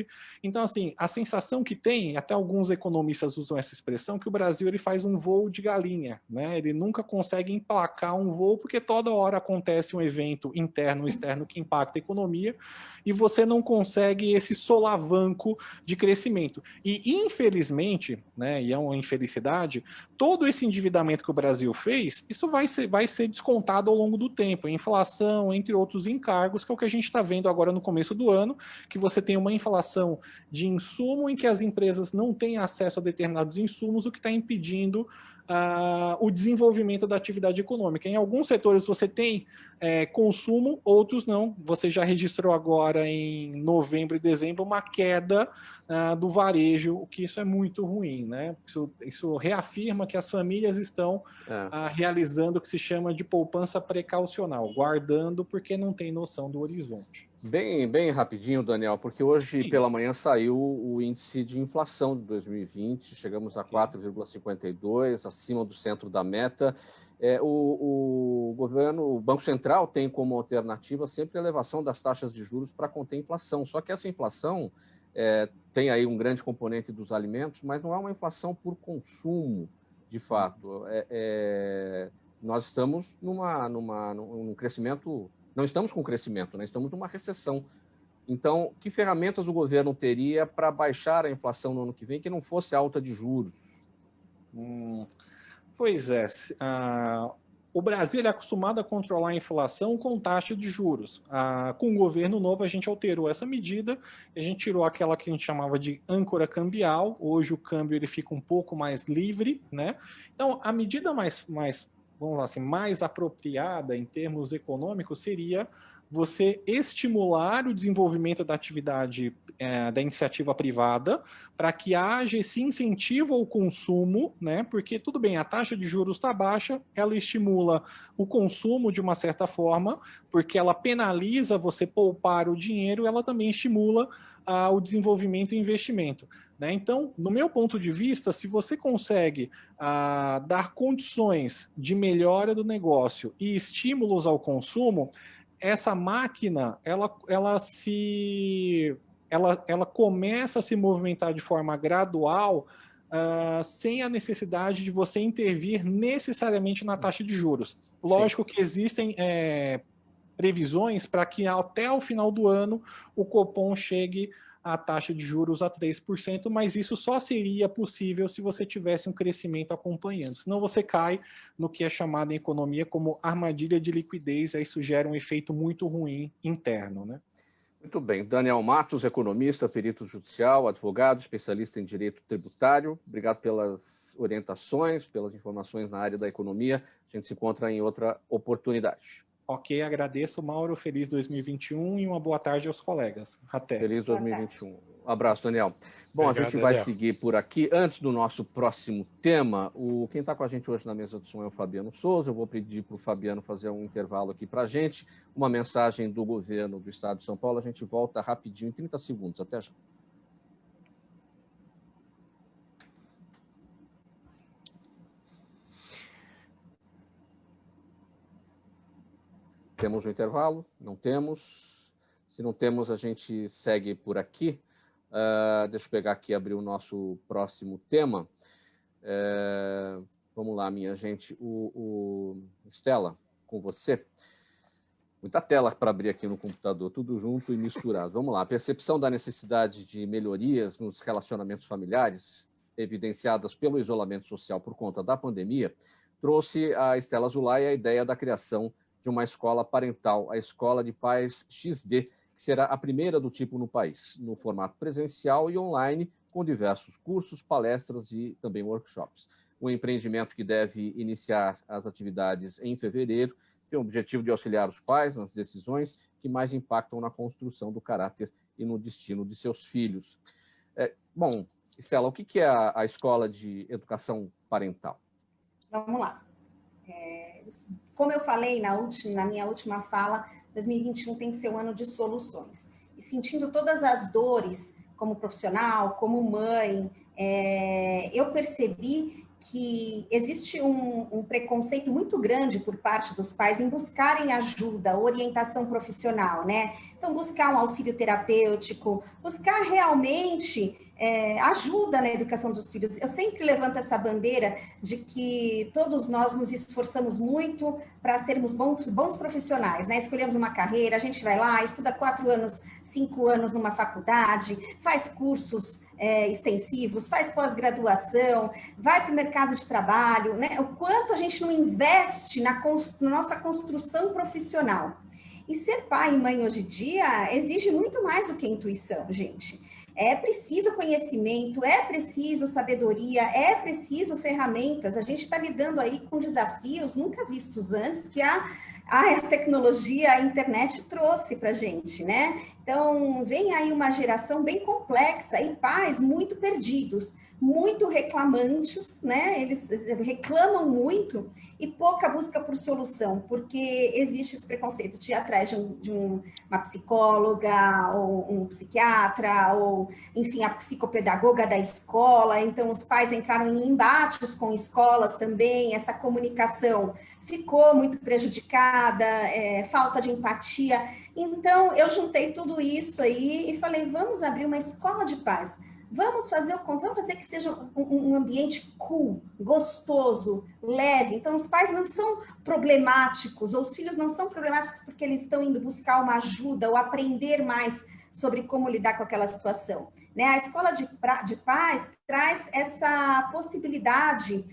Então, assim, a sensação que tem, até alguns economistas usam essa expressão, que o Brasil ele faz um voo de galinha, né? Ele nunca consegue emplacar um voo, porque toda hora acontece um evento interno ou externo que impacta a economia, e você não consegue esse solavanco de crescimento. E, infelizmente, né, e é uma infelicidade, todo esse endividamento que o Brasil fez, isso vai ser descontado ao longo do tempo, a inflação, entre outros encargos, que é o que a gente está vendo agora no começo do ano, que você tem uma inflação de insumo em que as empresas não têm acesso a determinados insumos, o que está impedindo o desenvolvimento da atividade econômica. Em alguns setores você tem consumo, outros não. Você já registrou agora em novembro e dezembro uma queda do varejo, o que isso é muito ruim, né? Isso reafirma que as famílias estão realizando o que se chama de poupança precaucional, guardando porque não tem noção do horizonte. Bem rapidinho, Daniel, porque hoje pela manhã saiu o índice de inflação de 2020, chegamos a 4,52, acima do centro da meta. O governo, o Banco Central tem como alternativa sempre a elevação das taxas de juros para conter a inflação, só que essa inflação tem aí um grande componente dos alimentos, mas não é uma inflação por consumo, de fato. Nós estamos num crescimento... Não estamos com crescimento, né? Estamos numa recessão. Então, que ferramentas o governo teria para baixar a inflação no ano que vem que não fosse alta de juros? Pois é. O Brasil é acostumado a controlar a inflação com taxa de juros. Com o governo novo, a gente alterou essa medida, a gente tirou aquela que a gente chamava de âncora cambial. Hoje o câmbio ele fica um pouco mais livre, né? Então, a medida mais vamos lá, assim, mais apropriada em termos econômicos seria você estimular o desenvolvimento da atividade da iniciativa privada para que haja esse incentivo ao consumo, né? Porque tudo bem, a taxa de juros está baixa, ela estimula o consumo de uma certa forma, porque ela penaliza você poupar o dinheiro, ela também estimula o desenvolvimento e investimento. Então, no meu ponto de vista, se você consegue dar condições de melhora do negócio e estímulos ao consumo, essa máquina ela começa a se movimentar de forma gradual, sem a necessidade de você intervir necessariamente na taxa de juros. Lógico que existem previsões para que até o final do ano o Copom chegue a taxa de juros a 3%, mas isso só seria possível se você tivesse um crescimento acompanhando. Senão você cai no que é chamado em economia como armadilha de liquidez, aí isso gera um efeito muito ruim interno, né? Muito bem. Daniel Matos, economista, perito judicial, advogado, especialista em direito tributário. Obrigado pelas orientações, pelas informações na área da economia. A gente se encontra em outra oportunidade. Ok, agradeço, Mauro. Feliz 2021 e uma boa tarde aos colegas. Até. Feliz 2021. Um abraço, Daniel. Bom, Obrigado, a gente vai Daniel. seguir por aqui. Antes do nosso próximo tema, quem está com a gente hoje na mesa do som é o Fabiano Souza. Eu vou pedir para o Fabiano fazer um intervalo aqui para a gente. Uma mensagem do governo do Estado de São Paulo. A gente volta rapidinho, em 30 segundos. Até já. Temos um intervalo? Não temos. Se não temos, a gente segue por aqui. Deixa eu pegar aqui e abrir o nosso próximo tema. Vamos lá, minha gente. Estela, com você. Muita tela para abrir aqui no computador, tudo junto e misturado. Vamos lá. A percepção da necessidade de melhorias nos relacionamentos familiares, evidenciadas pelo isolamento social por conta da pandemia, trouxe a Estela Zulay a ideia da criação de uma escola parental, a Escola de Pais XD, que será a primeira do tipo no país, no formato presencial e online, com diversos cursos, palestras e também workshops. Um empreendimento que deve iniciar as atividades em fevereiro, tem o objetivo de auxiliar os pais nas decisões que mais impactam na construção do caráter e no destino de seus filhos. Bom, Estela, o que é a Escola de Educação Parental? Vamos lá. Como eu falei na minha última fala, 2021 tem que ser um ano de soluções. E sentindo todas as dores, como profissional, como mãe, eu percebi que existe um preconceito muito grande por parte dos pais em buscarem ajuda, orientação profissional, né? Então, buscar um auxílio terapêutico, buscar realmente ajuda na educação dos filhos. Eu sempre levanto essa bandeira de que todos nós nos esforçamos muito para sermos bons profissionais, né? Escolhemos uma carreira, a gente vai lá, estuda 4 anos, 5 anos numa faculdade, faz cursos extensivos, faz pós-graduação, vai para o mercado de trabalho, né? O quanto a gente não investe na nossa construção profissional. E ser pai e mãe hoje em dia exige muito mais do que intuição, gente. É preciso conhecimento, é preciso sabedoria, é preciso ferramentas. A gente está lidando aí com desafios nunca vistos antes que a tecnologia, a internet trouxe para a gente, né? Então, vem aí uma geração bem complexa e pais muito perdidos, muito reclamantes, né? Eles reclamam muito e pouca busca por solução, porque existe esse preconceito de ir atrás de uma psicóloga ou um psiquiatra ou, enfim, a psicopedagoga da escola. Então, os pais entraram em embates com escolas também, essa comunicação ficou muito prejudicada, falta de empatia. Então, eu juntei tudo isso aí e falei, vamos abrir uma escola de paz. Vamos fazer que seja um ambiente cool, gostoso, leve. Então, os pais não são problemáticos, ou os filhos não são problemáticos porque eles estão indo buscar uma ajuda ou aprender mais sobre como lidar com aquela situação, né? A escola de paz traz essa possibilidade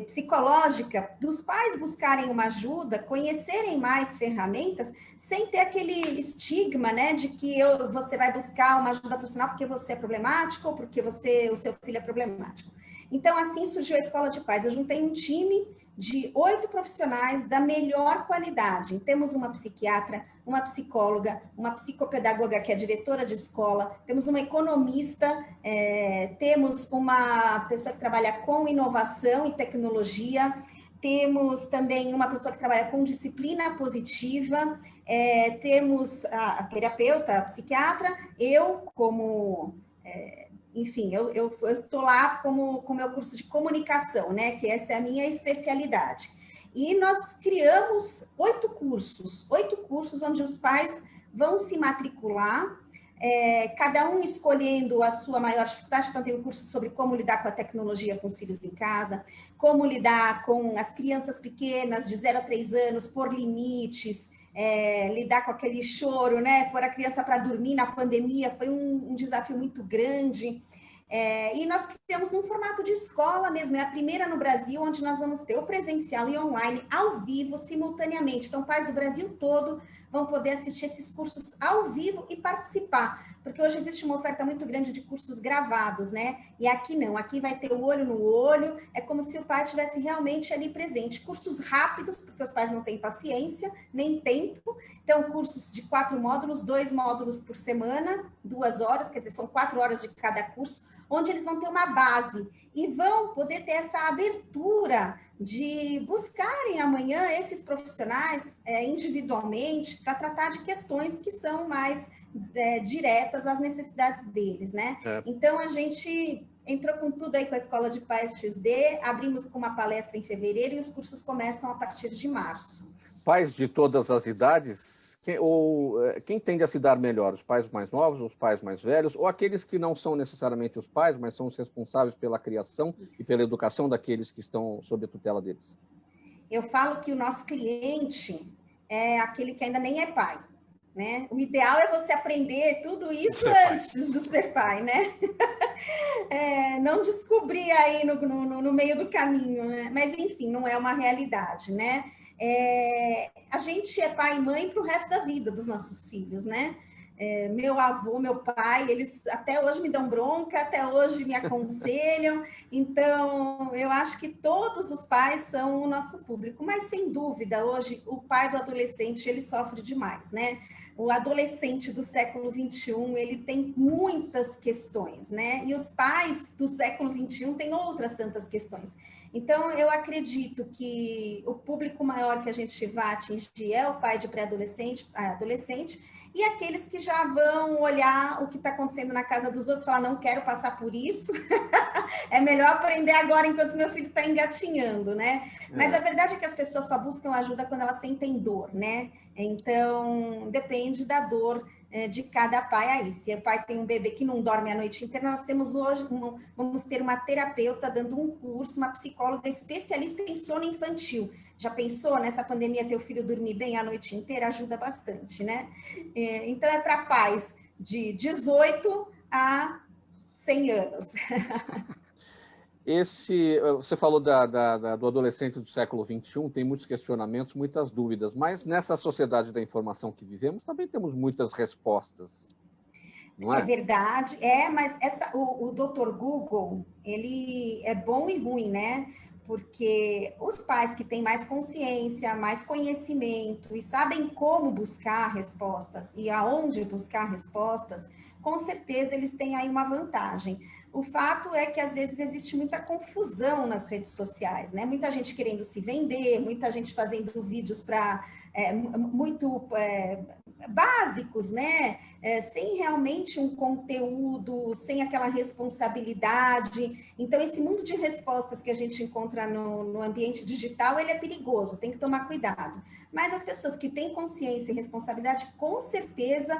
psicológica dos pais buscarem uma ajuda, conhecerem mais ferramentas, sem ter aquele estigma, né, de que você vai buscar uma ajuda profissional porque você é problemático ou porque o seu filho é problemático. Então, assim surgiu a Escola de Paz. Eu juntei um time de 8 profissionais da melhor qualidade. Temos uma psiquiatra, uma psicóloga, uma psicopedagoga que é diretora de escola, temos uma economista, temos uma pessoa que trabalha com inovação e tecnologia, temos também uma pessoa que trabalha com disciplina positiva, temos a terapeuta, a psiquiatra, eu como... enfim, eu estou lá com o meu curso de comunicação, né? Que essa é a minha especialidade. E nós criamos 8 cursos onde os pais vão se matricular, cada um escolhendo a sua maior dificuldade. Então, tem um curso sobre como lidar com a tecnologia com os filhos em casa, como lidar com as crianças pequenas, de 0 a 3 anos, por limites, lidar com aquele choro, né? Pôr a criança para dormir na pandemia foi um desafio muito grande. E nós criamos num formato de escola mesmo, é a primeira no Brasil, onde nós vamos ter o presencial e online, ao vivo, simultaneamente. Então, pais do Brasil todo vão poder assistir esses cursos ao vivo e participar, porque hoje existe uma oferta muito grande de cursos gravados, né? E aqui não, aqui vai ter o olho no olho, é como se o pai estivesse realmente ali presente. Cursos rápidos, porque os pais não têm paciência, nem tempo. Então, cursos de 4 módulos, 2 módulos por semana, 2 horas, quer dizer, são 4 horas de cada curso, onde eles vão ter uma base e vão poder ter essa abertura de buscarem amanhã esses profissionais individualmente para tratar de questões que são mais diretas às necessidades deles, né? Então, a gente entrou com tudo aí com a Escola de Paz XD, abrimos com uma palestra em fevereiro e os cursos começam a partir de março. Pais de todas as idades? Quem tende a se dar melhor? Os pais mais novos, os pais mais velhos, ou aqueles que não são necessariamente os pais, mas são os responsáveis pela criação e pela educação daqueles que estão sob a tutela deles? Eu falo que o nosso cliente é aquele que ainda nem é pai, né? O ideal é você aprender tudo isso antes de ser pai, né? Não descobrir aí no meio do caminho, né? Mas, enfim, não é uma realidade, né? A gente é pai e mãe para o resto da vida dos nossos filhos, né? Meu avô, meu pai, eles até hoje me dão bronca, até hoje me aconselham, então eu acho que todos os pais são o nosso público, mas sem dúvida, hoje o pai do adolescente, ele sofre demais, né? O adolescente do século XXI, ele tem muitas questões, né? E os pais do século XXI têm outras tantas questões. Então, eu acredito que o público maior que a gente vai atingir é o pai de pré-adolescente, adolescente, e aqueles que já vão olhar o que está acontecendo na casa dos outros e falar, não quero passar por isso, é melhor aprender agora enquanto meu filho está engatinhando, né? Mas a verdade é que as pessoas só buscam ajuda quando elas sentem dor, né? Então, depende da dor de cada pai aí. Se o pai tem um bebê que não dorme a noite inteira, nós temos hoje, vamos ter uma terapeuta dando um curso, uma psicóloga especialista em sono infantil. Já pensou nessa pandemia teu filho dormir bem a noite inteira? Ajuda bastante, né? Então, é para pais de 18 a 100 anos. Você falou do adolescente do século XXI, tem muitos questionamentos, muitas dúvidas, mas nessa sociedade da informação que vivemos, também temos muitas respostas, não é? É verdade, mas o Dr. Google, ele é bom e ruim, né? Porque os pais que têm mais consciência, mais conhecimento e sabem como buscar respostas e aonde buscar respostas, com certeza eles têm aí uma vantagem. O fato é que às vezes existe muita confusão nas redes sociais, né? Muita gente querendo se vender, muita gente fazendo vídeos para muito básicos, né? Sem realmente um conteúdo, sem aquela responsabilidade. Então, esse mundo de respostas que a gente encontra no ambiente digital, ele é perigoso, tem que tomar cuidado. Mas as pessoas que têm consciência e responsabilidade, com certeza,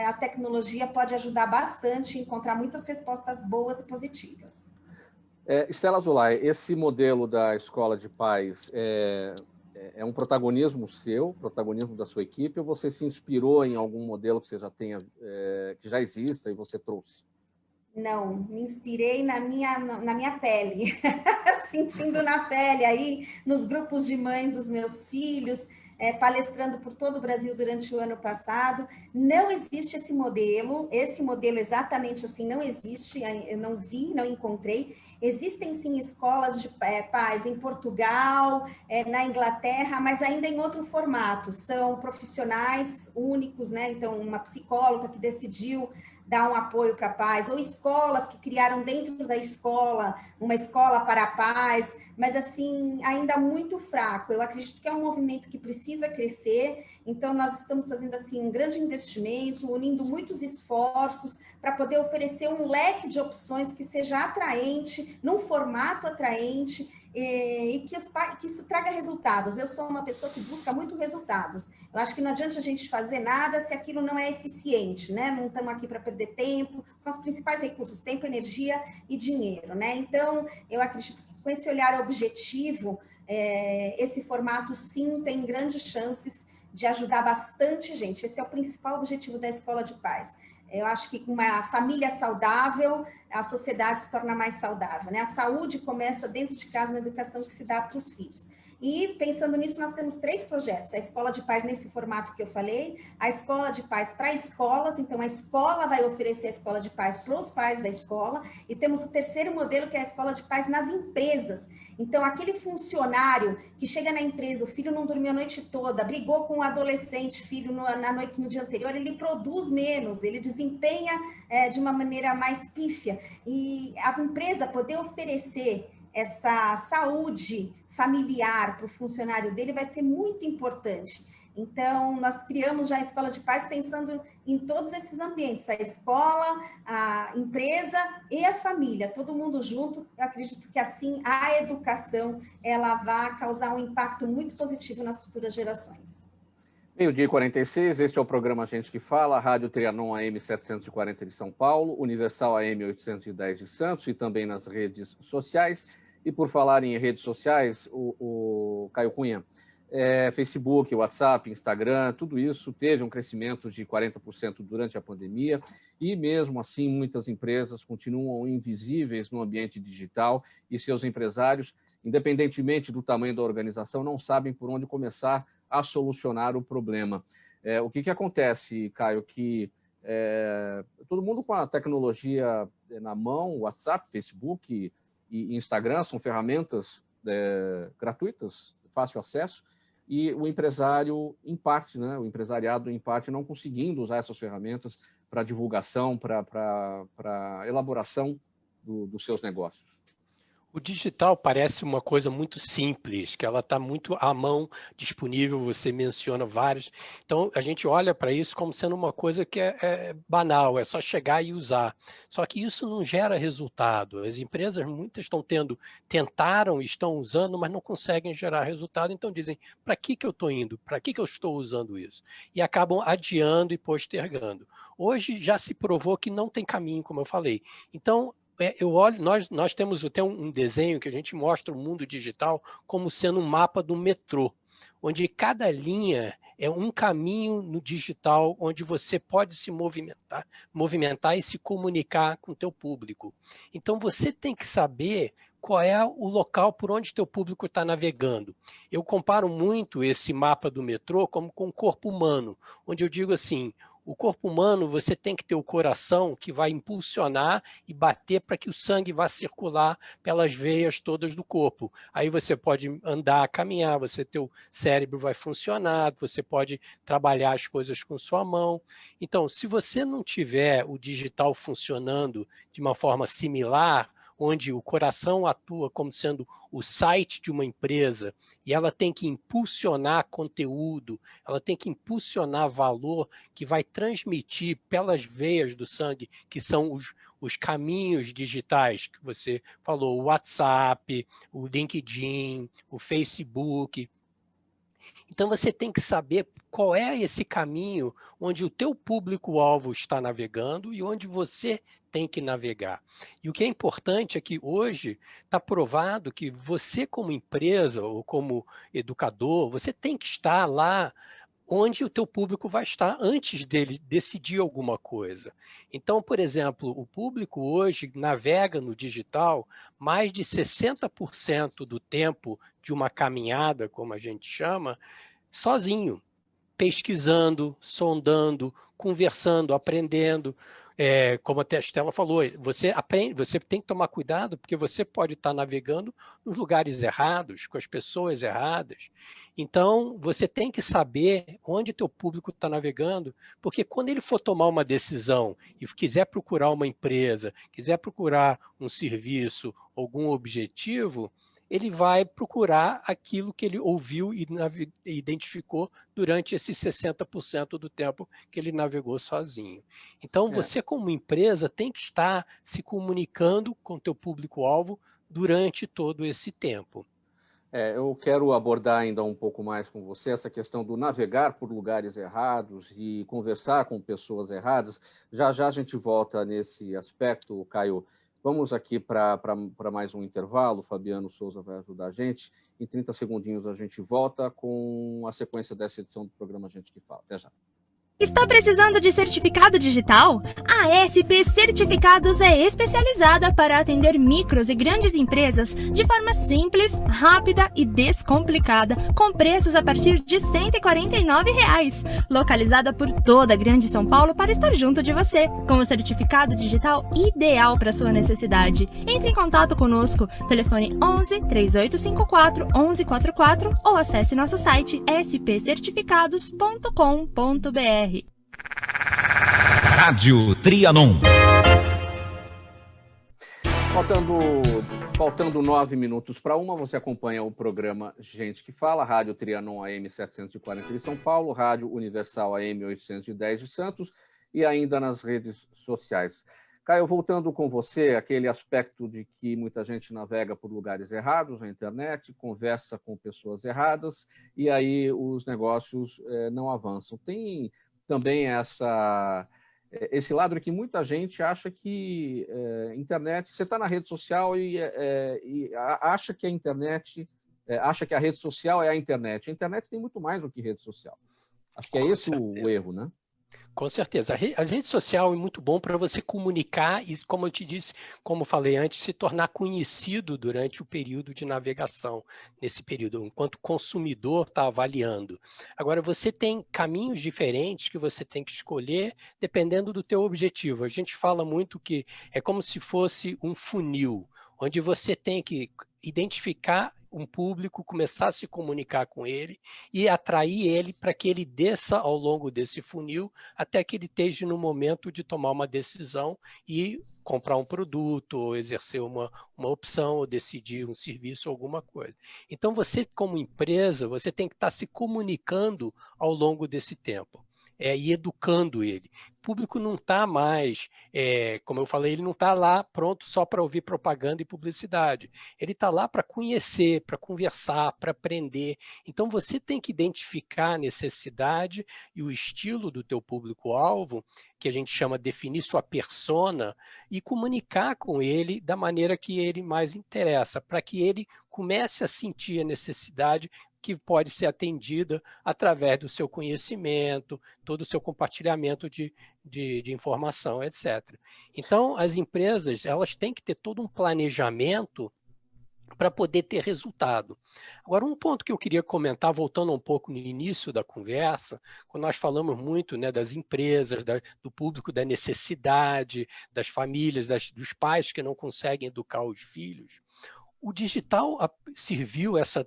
a tecnologia pode ajudar bastante a encontrar muitas respostas boas e positivas. Estela Zulay, esse modelo da escola de pais é um protagonismo seu, protagonismo da sua equipe, ou você se inspirou em algum modelo que você já tenha, que já exista e você trouxe? Não, me inspirei na minha pele, sentindo na pele aí, nos grupos de mães dos meus filhos, palestrando por todo o Brasil durante o ano passado. Não existe esse modelo exatamente assim não existe, eu não vi, não encontrei. Existem sim escolas de pais em Portugal, na Inglaterra, mas ainda em outro formato, são profissionais únicos, né? Então, uma psicóloga que decidiu dar um apoio para pais, ou escolas que criaram dentro da escola, uma escola para pais, mas assim, ainda muito fraco. Eu acredito que é um movimento que precisa crescer, então nós estamos fazendo assim um grande investimento, unindo muitos esforços para poder oferecer um leque de opções que seja atraente, num formato atraente, e que isso traga resultados. Eu sou uma pessoa que busca muito resultados. Eu acho que não adianta a gente fazer nada se aquilo não é eficiente, né? Não estamos aqui para perder tempo, são os principais recursos, tempo, energia e dinheiro, né? Então, eu acredito que com esse olhar objetivo, esse formato, sim, tem grandes chances de ajudar bastante gente. Esse é o principal objetivo da Escola de Paz. Eu acho que com uma família saudável, a sociedade se torna mais saudável, né? A saúde começa dentro de casa, na educação que se dá para os filhos. E, pensando nisso, nós temos 3 projetos. A Escola de Paz nesse formato que eu falei, a Escola de Paz para escolas, então a escola vai oferecer a Escola de Paz para os pais da escola, e temos o 3º modelo, que é a Escola de Paz nas empresas. Então, aquele funcionário que chega na empresa, o filho não dormiu a noite toda, brigou com o adolescente, filho no dia anterior, ele produz menos, ele desempenha de uma maneira mais pífia. E a empresa poder oferecer essa saúde familiar para o funcionário dele vai ser muito importante. Então, nós criamos já a Escola de Paz pensando em todos esses ambientes, a escola, a empresa e a família, todo mundo junto. Eu acredito que assim a educação ela vai causar um impacto muito positivo nas futuras gerações. Meio-dia 46, este é o programa Gente que Fala, Rádio Trianon AM 740 de São Paulo, Universal AM 810 de Santos e também nas redes sociais. E por falar em redes sociais, o Caio Cunha, Facebook, WhatsApp, Instagram, tudo isso teve um crescimento de 40% durante a pandemia e, mesmo assim, muitas empresas continuam invisíveis no ambiente digital e seus empresários, independentemente do tamanho da organização, não sabem por onde começar a solucionar o problema. O que acontece, Caio, que todo mundo com a tecnologia na mão, WhatsApp, Facebook e Instagram são ferramentas gratuitas, fácil acesso, e o empresário, em parte, né, o empresariado, em parte, não conseguindo usar essas ferramentas para divulgação, para elaboração dos seus negócios. O digital parece uma coisa muito simples, que ela está muito à mão, disponível, você menciona vários. Então, a gente olha para isso como sendo uma coisa que é banal, é só chegar e usar. Só que isso não gera resultado. As empresas, muitas tentaram, estão usando, mas não conseguem gerar resultado. Então, dizem, para que eu estou indo? Para que eu estou usando isso? E acabam adiando e postergando. Hoje já se provou que não tem caminho, como eu falei. Então, eu olho, nós temos até um desenho que a gente mostra o mundo digital como sendo um mapa do metrô, onde cada linha é um caminho no digital onde você pode se movimentar e se comunicar com o teu público. Então você tem que saber qual é o local por onde teu público está navegando. Eu comparo muito esse mapa do metrô como com o corpo humano, onde eu digo assim, o corpo humano, você tem que ter o coração que vai impulsionar e bater para que o sangue vá circular pelas veias todas do corpo. Aí você pode andar, caminhar, teu cérebro vai funcionar, você pode trabalhar as coisas com sua mão. Então, se você não tiver o digital funcionando de uma forma similar, onde o coração atua como sendo o site de uma empresa e ela tem que impulsionar conteúdo, ela tem que impulsionar valor que vai transmitir pelas veias do sangue, que são os caminhos digitais que você falou, o WhatsApp, o LinkedIn, o Facebook. Então você tem que saber qual é esse caminho onde o teu público-alvo está navegando e onde você tem que navegar. E o que é importante é que hoje está provado que você como empresa ou como educador, você tem que estar lá onde o teu público vai estar antes dele decidir alguma coisa. Então, por exemplo, o público hoje navega no digital mais de 60% do tempo de uma caminhada, como a gente chama, sozinho, pesquisando, sondando, conversando, aprendendo. Como até a Estela falou, você tem que tomar cuidado, porque você pode estar navegando nos lugares errados, com as pessoas erradas. Então, você tem que saber onde teu público está navegando, porque quando ele for tomar uma decisão e quiser procurar uma empresa, quiser procurar um serviço, algum objetivo, ele vai procurar aquilo que ele ouviu e identificou durante esses 60% do tempo que ele navegou sozinho. Então, você como empresa tem que estar se comunicando com o teu público-alvo durante todo esse tempo. Eu quero abordar ainda um pouco mais com você essa questão do navegar por lugares errados e conversar com pessoas erradas. Já já a gente volta nesse aspecto, Caio. Vamos aqui para mais um intervalo, o Fabiano Souza vai ajudar a gente. Em 30 segundinhos a gente volta com a sequência dessa edição do programa Gente que Fala. Até já. Está precisando de certificado digital? A SP Certificados é especializada para atender micros e grandes empresas de forma simples, rápida e descomplicada, com preços a partir de R$ 149. Localizada por toda a Grande São Paulo para estar junto de você, com o certificado digital ideal para sua necessidade. Entre em contato conosco, telefone 11 3854 1144 ou acesse nosso site spcertificados.com.br. Rádio Trianon. Faltando 9 minutos para 1, você acompanha o programa Gente que Fala, Rádio Trianon AM 740 de São Paulo, Rádio Universal AM 810 de Santos e ainda nas redes sociais. Caio, voltando com você, aquele aspecto de que muita gente navega por lugares errados na internet, conversa com pessoas erradas e aí os negócios não avançam. Tem também esse lado de que muita gente acha que internet... Você está na rede social e acha que a internet acha que a rede social é a internet. A internet tem muito mais do que rede social. Acho que é esse o erro, né? Com certeza. A rede social é muito bom para você comunicar e, como eu te disse, como falei antes, se tornar conhecido durante o período de navegação, nesse período, enquanto o consumidor está avaliando. Agora, você tem caminhos diferentes que você tem que escolher dependendo do teu objetivo. A gente fala muito que é como se fosse um funil, onde você tem que identificar um público, começar a se comunicar com ele e atrair ele para que ele desça ao longo desse funil até que ele esteja no momento de tomar uma decisão e comprar um produto, ou exercer uma opção, ou decidir um serviço, alguma coisa. Então, você, como empresa, você tem que estar se comunicando ao longo desse tempo. E educando ele. O público não está mais, como eu falei, ele não está lá pronto só para ouvir propaganda e publicidade. Ele está lá para conhecer, para conversar, para aprender. Então, você tem que identificar a necessidade e o estilo do teu público-alvo, que a gente chama de definir sua persona, e comunicar com ele da maneira que ele mais interessa, para que ele comece a sentir a necessidade que pode ser atendida através do seu conhecimento, todo o seu compartilhamento de informação, etc. Então, as empresas elas têm que ter todo um planejamento para poder ter resultado. Agora, um ponto que eu queria comentar, voltando um pouco no início da conversa, quando nós falamos muito, né, das empresas, do público, da necessidade, das famílias, dos pais que não conseguem educar os filhos, o digital serviu essa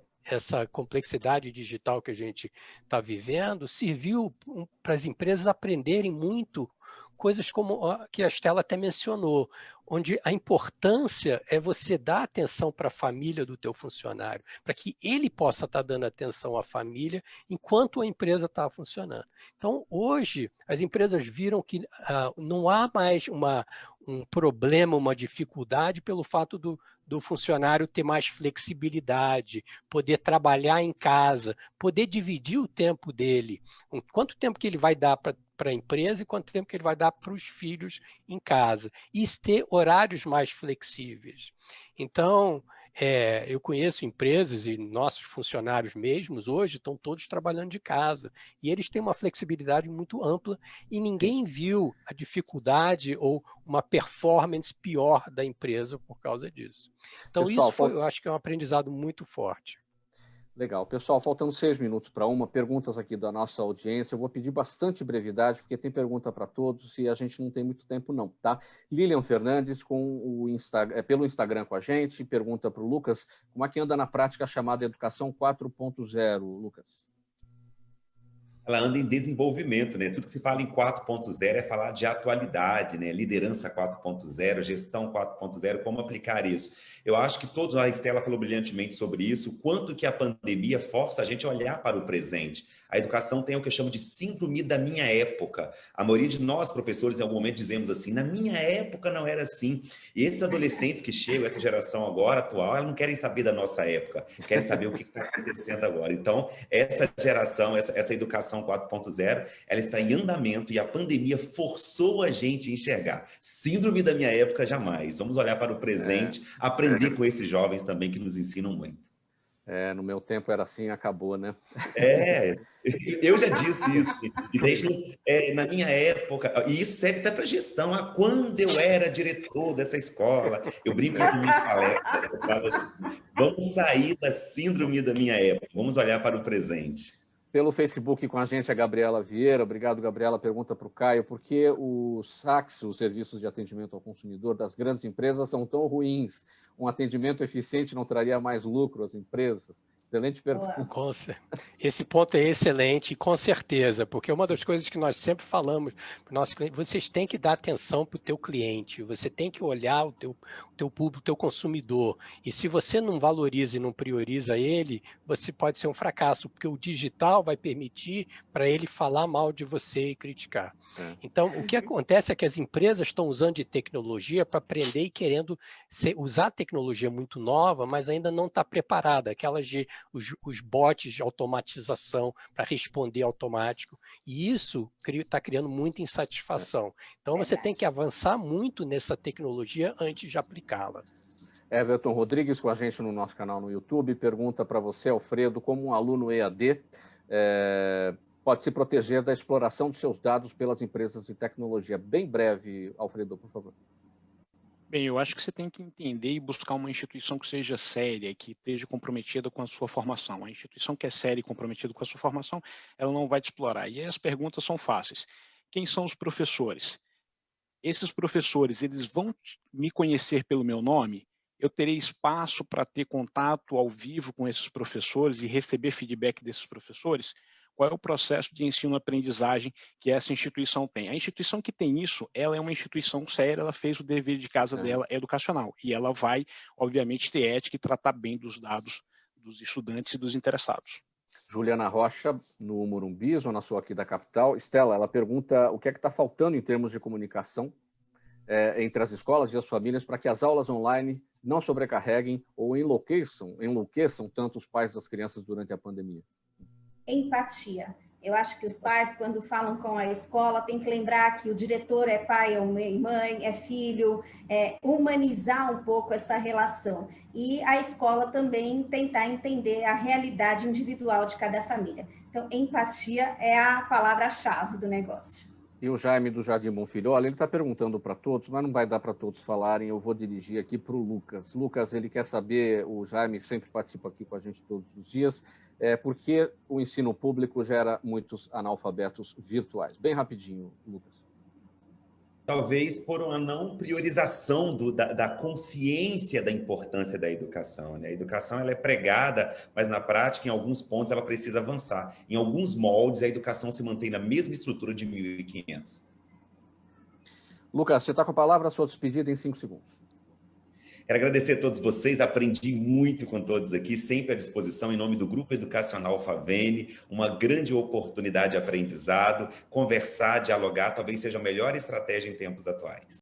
complexidade digital que a gente está vivendo, serviu para as empresas aprenderem muito coisas como que a Estela até mencionou, onde a importância é você dar atenção para a família do teu funcionário, para que ele possa estar dando atenção à família enquanto a empresa está funcionando. Então, hoje, as empresas viram que não há mais um problema, uma dificuldade pelo fato do funcionário ter mais flexibilidade, poder trabalhar em casa, poder dividir o tempo dele. Quanto tempo que ele vai dar para a empresa e quanto tempo que ele vai dar para os filhos em casa. E ter horários mais flexíveis. Então, eu conheço empresas e nossos funcionários mesmos hoje estão todos trabalhando de casa. E eles têm uma flexibilidade muito ampla e ninguém viu a dificuldade ou uma performance pior da empresa por causa disso. Então, pessoal, eu acho que é um aprendizado muito forte. Legal. Pessoal, faltando 6 minutos para perguntas aqui da nossa audiência. Eu vou pedir bastante brevidade, porque tem pergunta para todos e a gente não tem muito tempo não, tá? Lilian Fernandes, pelo Instagram com a gente, pergunta para o Lucas, como é que anda na prática a chamada Educação 4.0, Lucas? Ela anda em desenvolvimento, né? Tudo que se fala em 4.0 é falar de atualidade, né? Liderança 4.0, gestão 4.0, como aplicar isso. Eu acho que a Estela falou brilhantemente sobre isso, o quanto que a pandemia força a gente a olhar para o presente. A educação tem o que eu chamo de síndrome da minha época. A maioria de nós, professores, em algum momento dizemos assim, na minha época não era assim. E esses adolescentes que chegam, essa geração agora, atual, elas não querem saber da nossa época, querem saber o que está acontecendo agora. Então, essa geração, essa educação 4.0, ela está em andamento e a pandemia forçou a gente a enxergar. Síndrome da minha época, jamais. Vamos olhar para o presente, aprender com esses jovens também que nos ensinam muito. No meu tempo era assim, acabou, né? Eu já disse isso. Na minha época, e isso serve até para gestão. Quando eu era diretor dessa escola, eu brinco com minhas palestras, eu falo assim, vamos sair da síndrome da minha época, vamos olhar para o presente. Pelo Facebook com a gente a Gabriela Vieira. Obrigado, Gabriela. Pergunta para o Caio, por que os SACs, os Serviços de Atendimento ao Consumidor das grandes empresas, são tão ruins? Um atendimento eficiente não traria mais lucro às empresas? Excelente pergunta. Esse ponto é excelente, com certeza, porque uma das coisas que nós sempre falamos para o nosso cliente, vocês têm que dar atenção para o teu cliente, você tem que olhar o teu público, o teu consumidor, e se você não valoriza e não prioriza ele, você pode ser um fracasso, porque o digital vai permitir para ele falar mal de você e criticar. Então, o que acontece é que as empresas estão usando de tecnologia para aprender e querendo usar tecnologia muito nova, mas ainda não está preparada, aquelas de os bots de automatização para responder automático, e isso está criando muita insatisfação. Então, você tem que avançar muito nessa tecnologia antes de aplicá-la. Everton Rodrigues com a gente no nosso canal no YouTube, pergunta para você, Alfredo, como um aluno EAD pode se proteger da exploração dos seus dados pelas empresas de tecnologia? Bem breve, Alfredo, por favor. Bem, eu acho que você tem que entender e buscar uma instituição que seja séria, que esteja comprometida com a sua formação. A instituição que é séria e comprometida com a sua formação, ela não vai te explorar. E aí as perguntas são fáceis. Quem são os professores? Esses professores, eles vão me conhecer pelo meu nome? Eu terei espaço para ter contato ao vivo com esses professores e receber feedback desses professores? Qual é o processo de ensino-aprendizagem que essa instituição tem? A instituição que tem isso, ela é uma instituição séria, ela fez o dever de casa dela educacional. E ela vai, obviamente, ter ética e tratar bem dos dados dos estudantes e dos interessados. Juliana Rocha, no Morumbi, zona sul aqui da capital. Estela, ela pergunta o que é que está faltando em termos de comunicação entre as escolas e as famílias para que as aulas online não sobrecarreguem ou enlouqueçam tanto os pais das crianças durante a pandemia. Empatia. Eu acho que os pais, quando falam com a escola, tem que lembrar que o diretor é pai, é mãe, é filho, humanizar um pouco essa relação. E a escola também tentar entender a realidade individual de cada família. Então, empatia é a palavra-chave do negócio. E o Jaime do Jardim Bonfilho, olha, ele está perguntando para todos, mas não vai dar para todos falarem, eu vou dirigir aqui para o Lucas. Lucas, ele quer saber, o Jaime sempre participa aqui com a gente todos os dias, por que o ensino público gera muitos analfabetos virtuais? Bem rapidinho, Lucas. Talvez por uma não priorização da consciência da importância da educação, né? A educação ela é pregada, mas na prática, em alguns pontos, ela precisa avançar. Em alguns moldes, a educação se mantém na mesma estrutura de 1500. Lucas, você está com a palavra, a sua despedida em 5 segundos. Quero agradecer a todos vocês, aprendi muito com todos aqui, sempre à disposição em nome do Grupo Educacional Favene, uma grande oportunidade de aprendizado, conversar, dialogar, talvez seja a melhor estratégia em tempos atuais.